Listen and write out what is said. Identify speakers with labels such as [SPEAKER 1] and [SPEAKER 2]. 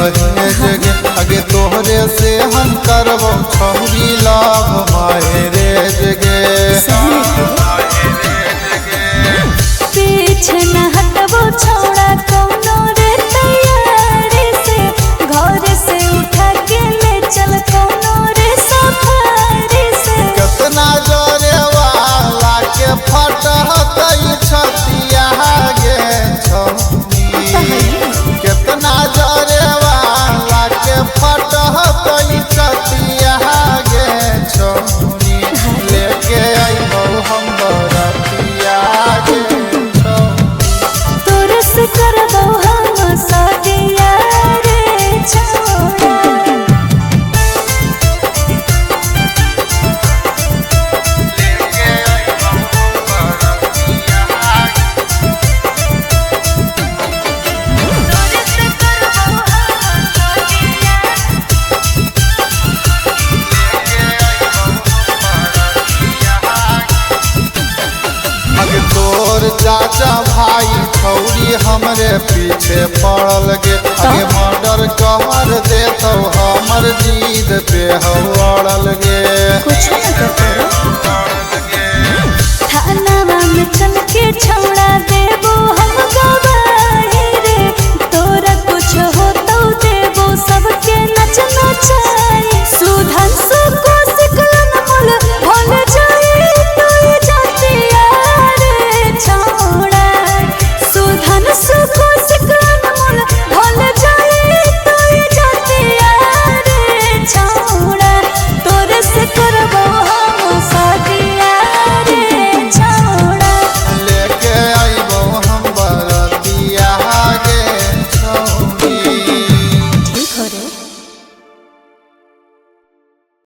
[SPEAKER 1] दहेज गे आगे तोहरे से हम करबो छौरी लव मैरेज गे।
[SPEAKER 2] पीछे न हटबो छौड़ा कौनो रे तैयारी से घर से उठा के ले चल कौनो रे सफारी से।
[SPEAKER 1] कितना जोरे वाला के फटहतई छतिया गे छौरी कितना जोरे वाला के फटहतई छतिया गे छौरी लेके आइबो हम बरतिया गे
[SPEAKER 2] करबो हम सदिया रे छौड़ा।
[SPEAKER 1] तोर चाचा भाई छौरी हमरे पीछे पड़ल गे आगे मर्डर कर देतो हमर जीद पे हवड़ल गे।
[SPEAKER 2] कुछ न करो थाना में चल के छौड़ा